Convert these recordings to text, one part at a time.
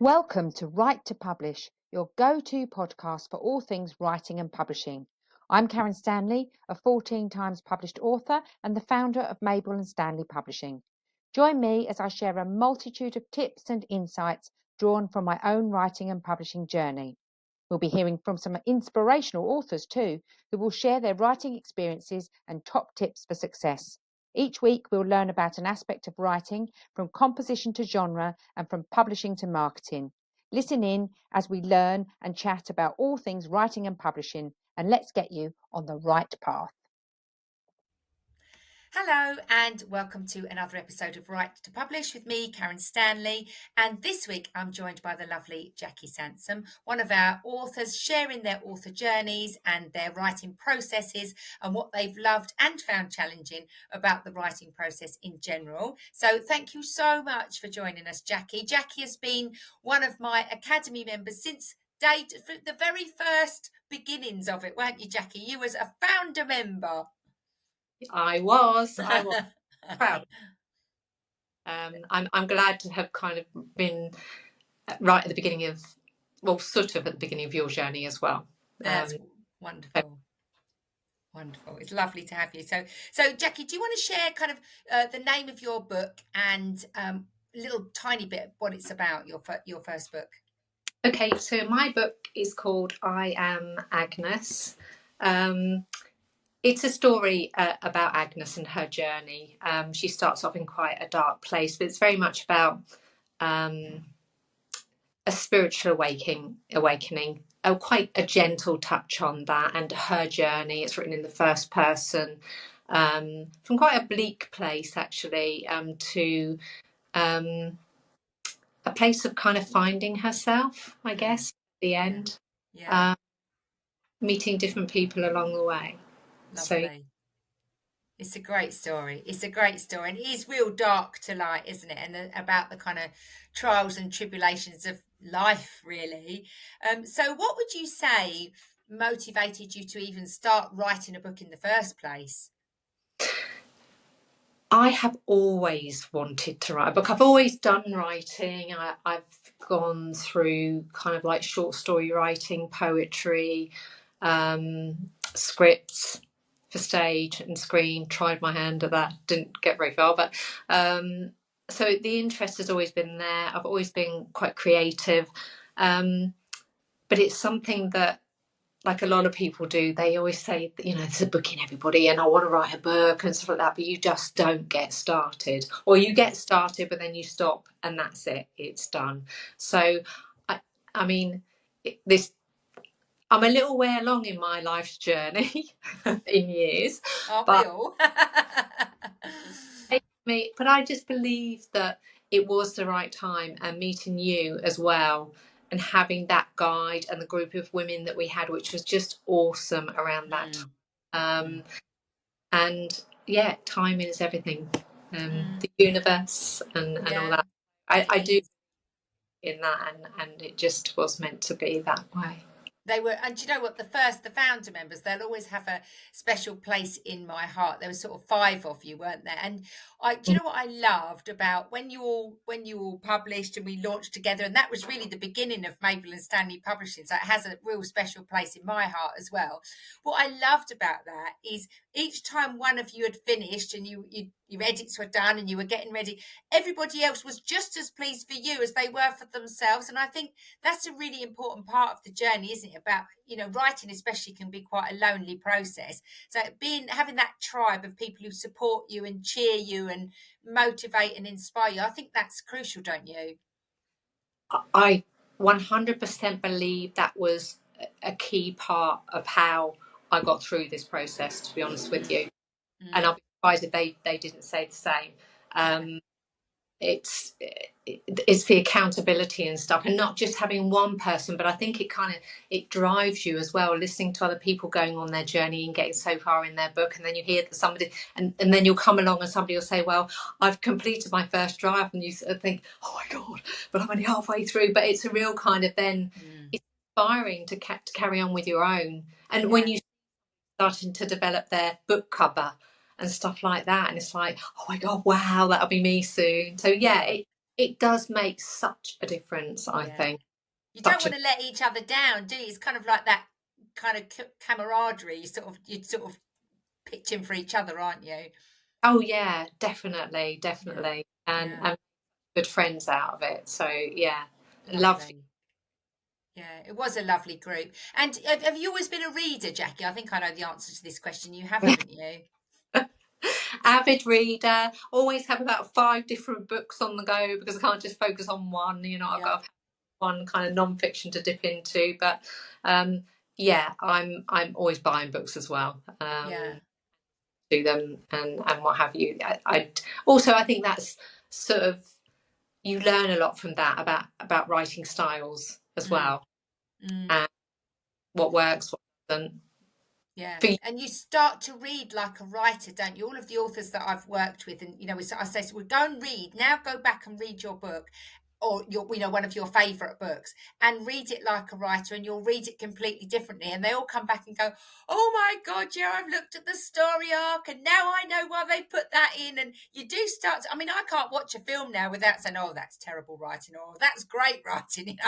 Welcome to Write to Publish, your go-to podcast for all things writing and publishing. I'm Karen Stanley, a 14 times published author and the founder of Mabel and Stanley Publishing. Join me as I share a multitude of tips and insights drawn from my own writing and publishing journey. We'll be hearing from some inspirational authors too, who will share their writing experiences and top tips for success. Each week, we'll learn about an aspect of writing, from composition to genre and from publishing to marketing. Listen in as we learn and chat about all things writing and publishing, and let's get you on the right path. Hello and welcome to another episode of Write to Publish with me, Karen Stanley. And this week I'm joined by the lovely Jackie Sansom, one of our authors, sharing their author journeys and their writing processes and what they've loved and found challenging about the writing process in general. So thank you so much for joining us, Jackie. Jackie has been one of my Academy members since the very first beginnings of it, weren't you, Jackie? You was a founder member. I was proud. I'm glad to have kind of been right at the beginning of, well, sort of at the beginning of your journey as well. That's wonderful. Wonderful. It's lovely to have you. So Jackie, do you want to share kind of the name of your book and a little tiny bit what it's about, your first book? Okay, so my book is called I Am Agnes. It's a story about Agnes and her journey. She starts off in quite a dark place, but it's very much about a spiritual awakening, quite a gentle touch on that and her journey. It's written in the first person, from quite a bleak place, actually, to a place of kind of finding herself, I guess, at the end. Yeah. Meeting different people along the way. Lovely. So, it's a great story. It's a great story, and it is real dark to light, isn't it? And about the kind of trials and tribulations of life, really. So what would you say motivated you to even start writing a book in the first place? I have always wanted to write a book. I've always done writing. I've gone through kind of like short story writing, poetry, scripts for stage and screen. Tried my hand at that, didn't get very far, but so the interest has always been there. I've always been quite creative, but it's something that, like a lot of people do, they always say, you know, there's a book in everybody and I want to write a book and stuff like that, but you just don't get started, or you get started but then you stop and that's it, it's done. So I mean, I'm a little way along in my life's journey in years. But I just believe that it was the right time, and meeting you as well and having that guide and the group of women that we had, which was just awesome around that time. And yeah, timing is everything. The universe and all that. I do in that, and it just was meant to be that way. They were, and do you know what? The founder members, they'll always have a special place in my heart. There were sort of 5 of you, weren't there? And do you know what I loved about when you all published and we launched together? And that was really the beginning of Mabel and Stanley Publishing. So it has a real special place in my heart as well. What I loved about that is each time one of you had finished and your edits were done and you were getting ready, everybody else was just as pleased for you as they were for themselves. And I think that's a really important part of the journey, isn't it? About, you know, writing especially can be quite a lonely process. So having that tribe of people who support you and cheer you and motivate and inspire you, I think that's crucial, don't you? I 100% believe that was a key part of how I got through this process, to be honest with you. And I'll be surprised if they didn't say the same. It's the accountability and stuff, and not just having one person, but I think it drives you as well, listening to other people going on their journey and getting so far in their book, and then you hear that somebody, and then you'll come along and somebody will say, well, I've completed my first draft, and you sort of think, oh my god, but I'm only halfway through. But it's a real kind of then it's inspiring to carry on with your own. And when you starting to develop their book cover and stuff like that, and it's like, oh my god, wow, that'll be me soon. So yeah, it does make such a difference, I think. You don't Such want to let each other down, do you? It's kind of like that kind of camaraderie. You're sort of pitching for each other, aren't you? Oh yeah, definitely, definitely, and good friends out of it. So yeah, lovely. Lovely. Yeah, it was a lovely group. And have you always been a reader, Jackie? I think I know the answer to this question. You have, haven't you? Avid reader, always have about 5 different books on the go because I can't just focus on one. You know, I've got to have one kind of non-fiction to dip into. But yeah, I'm always buying books as well. Do them and what have you. I also, I think that's sort of, you learn a lot from that about writing styles as well, and what works, what doesn't. Yeah, and you start to read like a writer, don't you? All of the authors that I've worked with, and I say, so, well, go and read now. Go back and read your book, or one of your favourite books, and read it like a writer, and you'll read it completely differently. And they all come back and go, "Oh my God, yeah, I've looked at the story arc, and now I know why they put that in." And you do start. I mean, I can't watch a film now without saying, "Oh, that's terrible writing," or "That's great writing."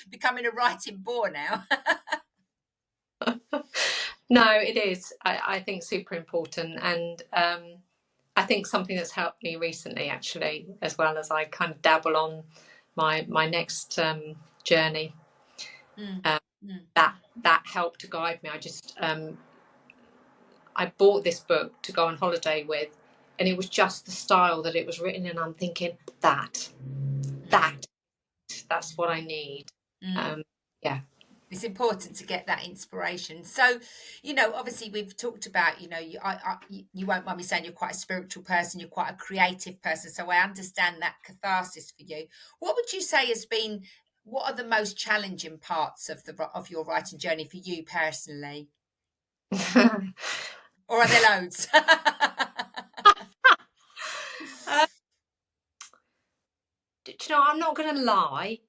Becoming a writing bore now. No, it is. I think super important, and I think something that's helped me recently, actually, as well as I kind of dabble on my next journey. That helped to guide me. I bought this book to go on holiday with, and it was just the style that it was written in. I'm thinking that's what I need. Yeah. It's important to get that inspiration. So, obviously we've talked about, you won't mind me saying you're quite a spiritual person, you're quite a creative person. So I understand that catharsis for you. What would you say what are the most challenging parts of your writing journey for you personally? Or are there loads? Do you know, I'm not going to lie.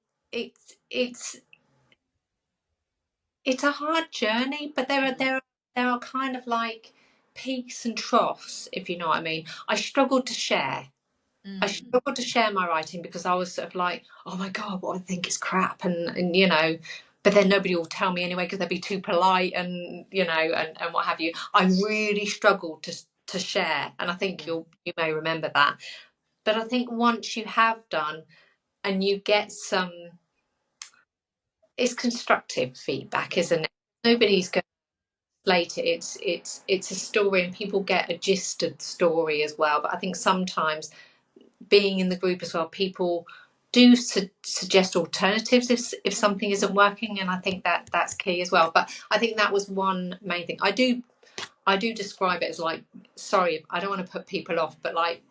It's a hard journey, but there are kind of like peaks and troughs, if you know what I mean. I struggled to share. I struggled to share my writing because I was sort of like, oh my God, what I think is crap, and but then nobody will tell me anyway because they'd be too polite, and and what have you. I really struggled to share, and I think you may remember that. But I think once you have done, and you get some, it's constructive feedback, isn't it? Nobody's going to slate it. It's a story, and people get a gist of the story as well. But I think sometimes, being in the group as well, people do suggest alternatives if something isn't working, and I think that's key as well. But I think that was one main thing. I do describe it as like, sorry, I don't want to put people off, but like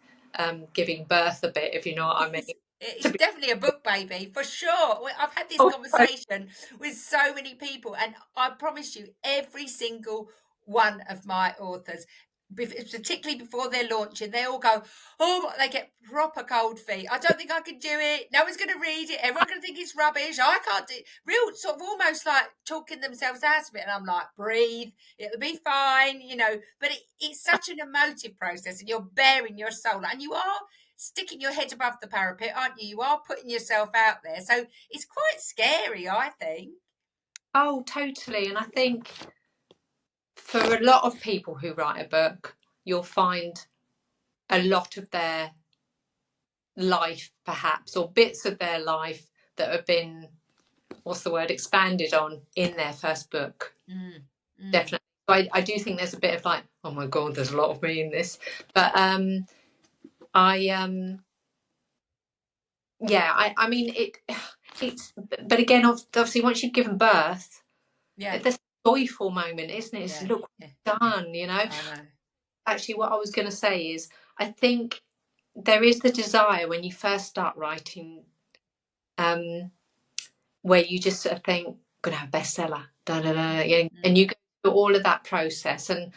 giving birth a bit, if you know what I mean. It's definitely a book baby, for sure. I've had this conversation with so many people, and I promise you, every single one of my authors, particularly before they're launching, they all go, "Oh," they get proper cold feet. "I don't think I can do it. No one's going to read it. Everyone's going to think it's rubbish. I can't do it." Real sort of almost like talking themselves out of it. And I'm like, breathe. It'll be fine, But it's such an emotive process, and you're bearing your soul, and you are sticking your head above the parapet, aren't you? You are putting yourself out there. So it's quite scary, I think. Oh, totally. And I think for a lot of people who write a book, you'll find a lot of their life, perhaps, or bits of their life that have been, expanded on in their first book. Definitely. So I do think there's a bit of like, oh my God, there's a lot of me in this. But I mean, it's, but again, obviously, once you've given birth, there's a joyful moment, isn't it? It's look done, Actually, what I was going to say is, I think there is the desire when you first start writing, where you just sort of think, I'm going to have a bestseller, and you go through all of that process. And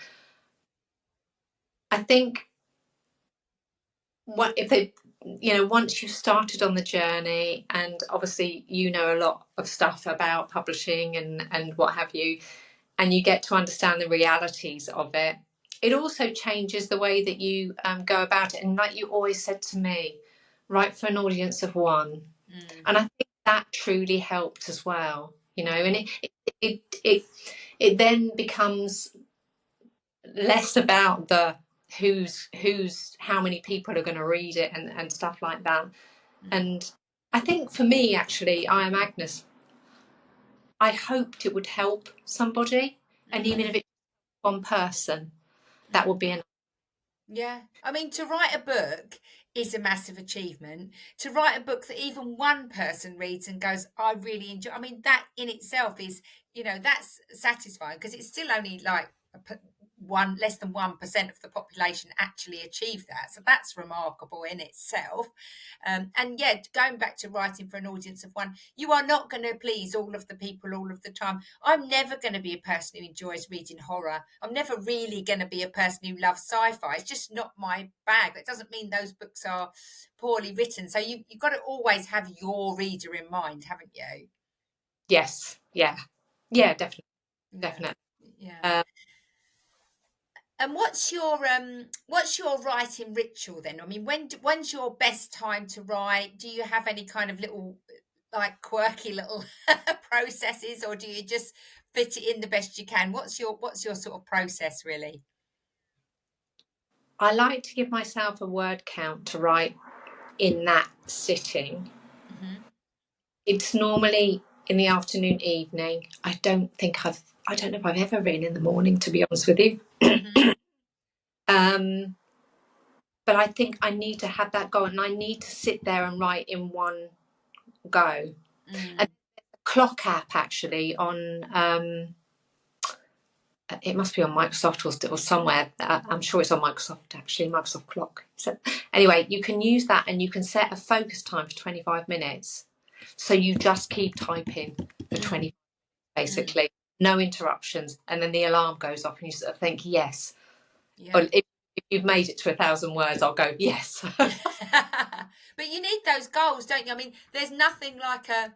I think once you've started on the journey, and obviously a lot of stuff about publishing and what have you, and you get to understand the realities of it, it also changes the way that you go about it. And like you always said to me, write for an audience of one. And I think that truly helped as well, you know. And it then becomes less about the who's how many people are going to read it and stuff like that. And I think for me, actually, I Am Agnes, I hoped it would help somebody, and even if it's one person, that would be enough. Yeah. I mean, to write a book is a massive achievement. To write a book that even one person reads and goes, I really enjoy, I mean, that in itself is, that's satisfying, because it's still only like less than 1% of the population actually achieve that. So that's remarkable in itself. And yet, going back to writing for an audience of one, you are not going to please all of the people all of the time. I'm never going to be a person who enjoys reading horror. I'm never really going to be a person who loves sci-fi. It's just not my bag. That doesn't mean those books are poorly written. So you've got to always have your reader in mind, haven't you? Yes. Yeah, definitely. Yeah. And what's your writing ritual then? I mean, when's your best time to write? Do you have any kind of little, like, quirky little processes, or do you just fit it in the best you can? What's your sort of process, really? I like to give myself a word count to write in that sitting. It's normally in the afternoon, evening. I don't know if I've ever written in the morning, to be honest with you. But I think I need to have that goal, and I need to sit there and write in one go. And a clock app actually on it must be on Microsoft or somewhere. I'm sure it's on Microsoft, actually, Microsoft Clock. So anyway, you can use that, and you can set a focus time for 25 minutes. So you just keep typing for 20, basically, no interruptions. And then the alarm goes off, and you sort of think, yes. Yeah. Or if you've made it to 1,000 words, I'll go, yes. But you need those goals, don't you? I mean, there's nothing like a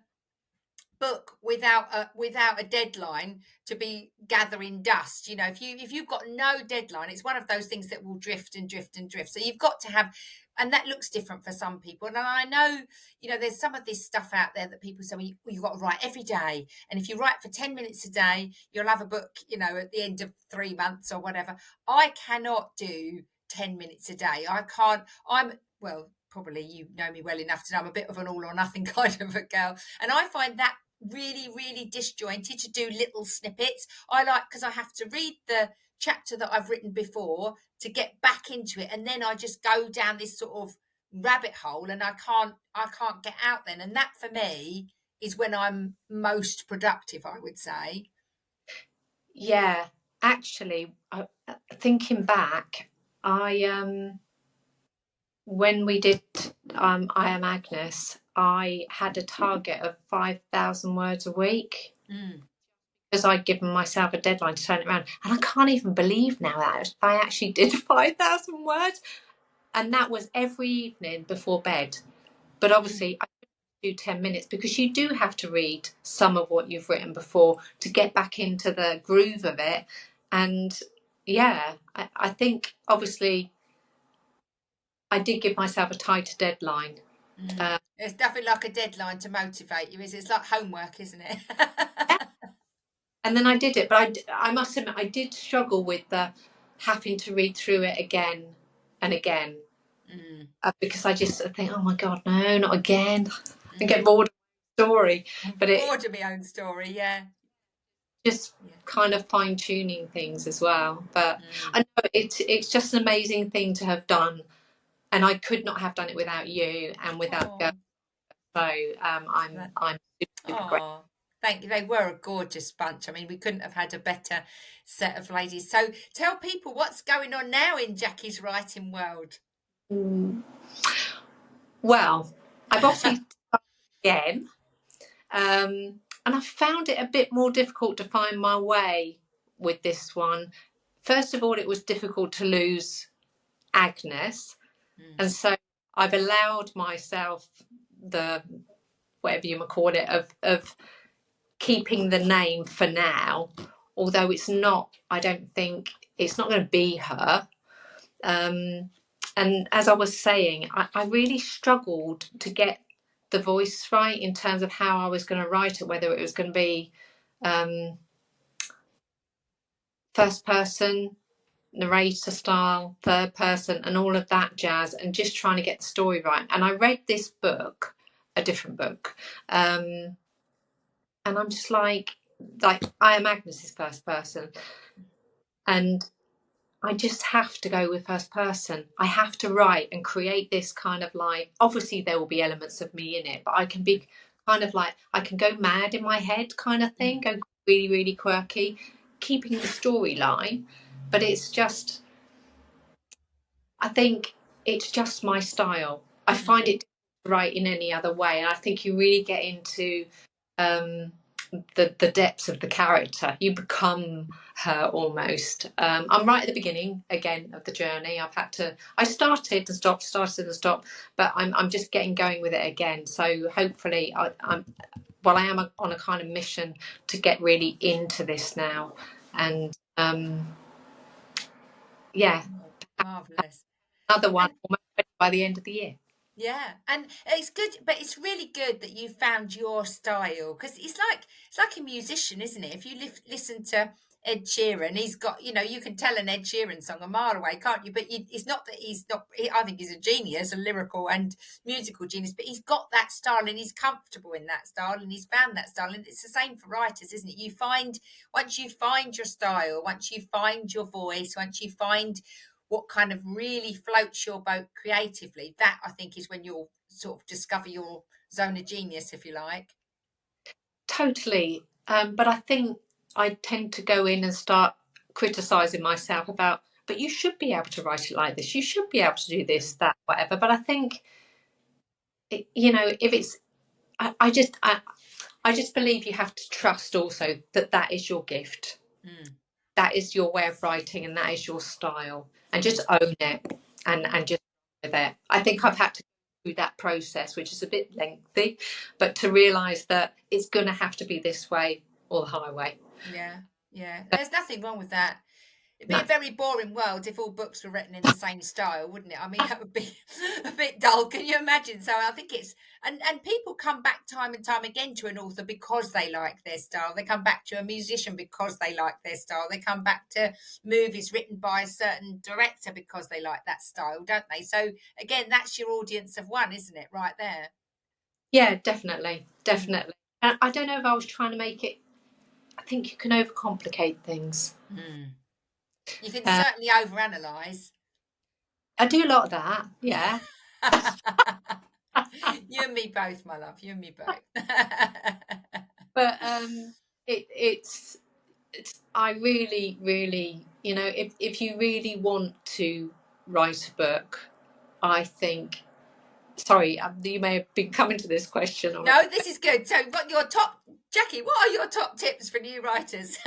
book without a deadline to be gathering dust. If you've got no deadline, it's one of those things that will drift and drift and drift. So you've got to have, and that looks different for some people. And I know, there's some of this stuff out there that people say, well, you've got to write every day, and if you write for 10 minutes a day, you'll have a book, at the end of 3 months or whatever. I cannot do 10 minutes a day. I can't. Well, probably you know me well enough to know I'm a bit of an all or nothing kind of a girl, and I find that really, really disjointed to do little snippets. I like, because I have to read the chapter that I've written before to get back into it, and then I just go down this sort of rabbit hole, and I can't get out then. And that for me is when I'm most productive, I would say. Yeah, actually, thinking back, when we did I Am Agnes, I had a target of 5,000 words a week, because I'd given myself a deadline to turn it around. And I can't even believe now that I actually did 5,000 words. And that was every evening before bed. But obviously, I couldn't do 10 minutes, because you do have to read some of what you've written before to get back into the groove of it. And yeah, I think obviously I did give myself a tighter deadline. There's nothing like a deadline to motivate you, is it? It's like homework, isn't it? And then I did it, but I must admit, I did struggle with the having to read through it again and again, because I just think, oh my God, no, not again. I get bored of the story. Bored of my own story, yeah. Just kind of fine tuning things as well. But I know it's just an amazing thing to have done, and I could not have done it without you and without girls. So I'm super grateful. Thank you. They were a gorgeous bunch. I mean, we couldn't have had a better set of ladies. So tell people what's going on now in Jackie's writing world. Well, I've obviously again, and I found it a bit more difficult to find my way with this one. First of all, it was difficult to lose Agnes, and so I've allowed myself the, whatever you might call it, of keeping the name for now, although it's not, I don't think it's not going to be her. as I was saying, I really struggled to get the voice right in terms of how I was going to write it, whether it was going to be first person, narrator style, third person, and all of that jazz, and just trying to get the story right. And I read this book, a different book, and I'm just like I Am Agnes is first person, and I just have to go with first person. I have to write and create this kind of like, obviously there will be elements of me in it, but I can be kind of like, I can go mad in my head kind of thing, go really, really quirky, keeping the storyline. But it's just, I think it's just my style. I find it to write in any other way. And I think you really get into the depths of the character. You become her almost. I'm right at the beginning again of the journey. I started and stopped, but I'm just getting going with it again. So hopefully I am on a kind of mission to get really into this now. And yeah, Marvelous. another one And almost ready by the end of the year. yeah, and it's good, but it's really good that you found your style, because it's like a musician, isn't it? If you listen to Ed Sheeran, he's got, you can tell an Ed Sheeran song a mile away, can't you? But it's not that he's not. I think he's a genius, a lyrical and musical genius, but he's got that style and he's comfortable in that style and he's found that style. And it's the same for writers, isn't it? Once you find your style, once you find your voice, once you find what kind of really floats your boat creatively, that I think is when you'll sort of discover your zone of genius, if you like. Totally. But I think I tend to go in and start criticizing myself about, but you should be able to write it like this. You should be able to do this, that, whatever. But I think, if it's, I just believe you have to trust also that is your gift. That is your way of writing and that is your style, and just own it and just with it. I think I've had to go through that process, which is a bit lengthy, but to realize that it's going to have to be this way or the highway. Yeah, there's nothing wrong with that. It'd be No. a very boring world if all books were written in the same style, wouldn't it? I mean, that would be a bit dull. Can you imagine? So I think and people come back time and time again to an author because they like their style. They come back to a musician because they like their style. They come back to movies written by a certain director because they like that style, don't they? So again, that's your audience of one, isn't it? Right there. Yeah, definitely. And I don't know if I was trying to make it. I think you can overcomplicate things. You can certainly overanalyze. I do a lot of that. Yeah. You and me both, my love. You and me both. But it's I really, really, if you really want to write a book, I think. Sorry, you may have been coming to this question. No, this is good. So, what your top, Jackie? What are your top tips for new writers?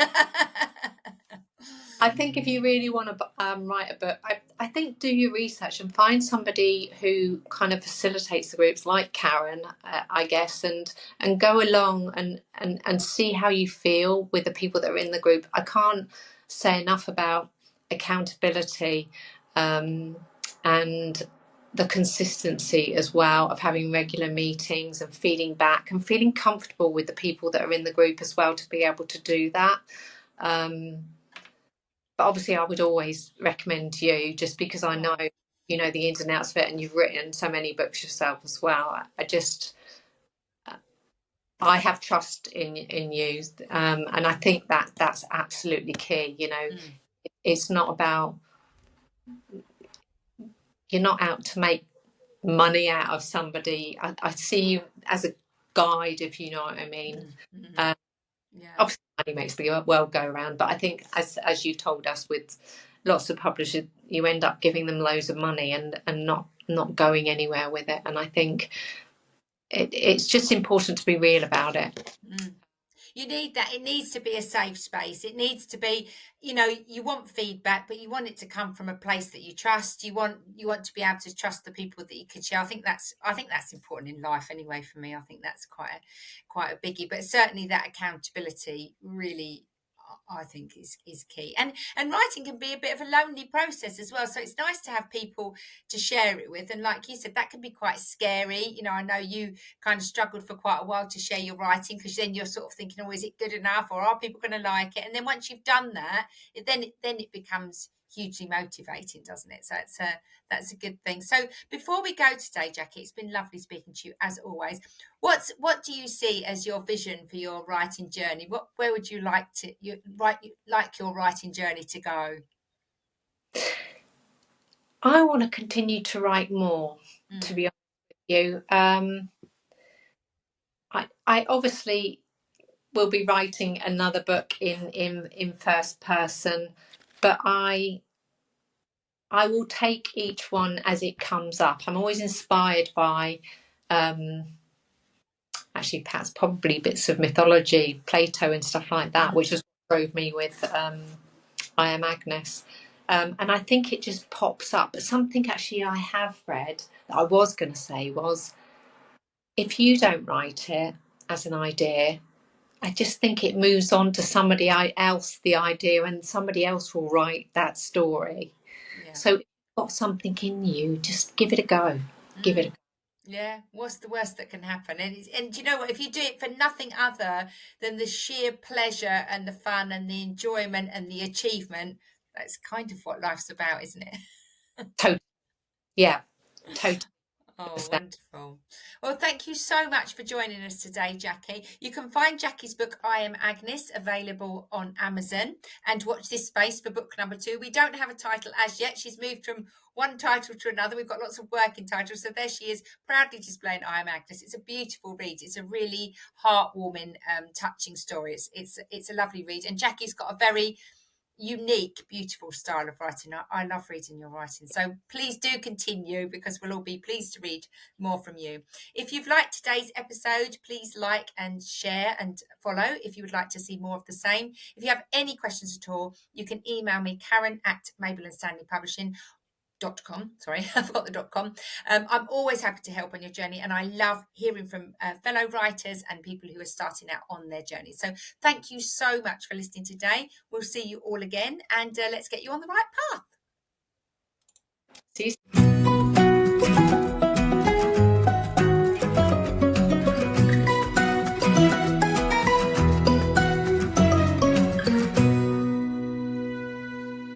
I think if you really want to write a book, I think do your research and find somebody who kind of facilitates the groups, like Karen, I guess, and go along and see how you feel with the people that are in the group. I can't say enough about accountability and the consistency as well of having regular meetings and feeding back and feeling comfortable with the people that are in the group as well to be able to do that. But obviously I would always recommend you, just because I know you know the ins and outs of it and you've written so many books yourself as well. I have trust in you, and I think that's absolutely key. It's not about, you're not out to make money out of somebody. I see you as a guide, if you know what I mean. Obviously money makes the world go around, but I think as you told us, with lots of publishers, you end up giving them loads of money and not going anywhere with it. And I think it's just important to be real about it. You need that. It needs to be a safe space. It needs to be, you want feedback, but you want it to come from a place that you trust. You want to be able to trust the people that you can share. I think that's important in life anyway. For me, I think that's quite a biggie. But certainly that accountability really, I think is key. And writing can be a bit of a lonely process as well. So it's nice to have people to share it with. And like you said, that can be quite scary. You know, I know you kind of struggled for quite a while to share your writing, because then you're sort of thinking, oh, is it good enough, or are people going to like it? And then once you've done that, then it becomes hugely motivating, doesn't it? So that's a good thing. So before we go today, Jackie, it's been lovely speaking to you as always. What do you see as your vision for your writing journey? Where would you like your writing journey to go? I want to continue to write more, to be honest with you. I obviously will be writing another book in first person, but I will take each one as it comes up. I'm always inspired by actually perhaps probably bits of mythology, Plato and stuff like that, which was what drove me with I Am Agnes. And I think it just pops up. But something actually I have read that I was going to say was, if you don't write it as an idea, I just think it moves on to somebody else, the idea, and somebody else will write that story. Yeah. So if you've got something in you, just give it a go. Give it a go. Yeah, what's the worst that can happen? And you know what? If you do it for nothing other than the sheer pleasure and the fun and the enjoyment and the achievement, that's kind of what life's about, isn't it? Totally. Yeah, totally. Oh, wonderful. Well, thank you so much for joining us today, Jackie. You can find Jackie's book, I Am Agnes, available on Amazon. And watch this space for book number 2. We don't have a title as yet. She's moved from one title to another. We've got lots of working titles. So there she is, proudly displaying I Am Agnes. It's a beautiful read. It's a really heartwarming, touching story. It's a lovely read. And Jackie's got a very unique, beautiful style of writing. I love reading your writing. So please do continue, because we'll all be pleased to read more from you. If you've liked today's episode, please like and share and follow if you would like to see more of the same. If you have any questions at all, you can email me, Karen@MabelandStanleyPublishing.com. Sorry, I forgot the .com. I'm always happy to help on your journey, and I love hearing from fellow writers and people who are starting out on their journey. So thank you so much for listening today. We'll see you all again, and let's get you on the right path. See you.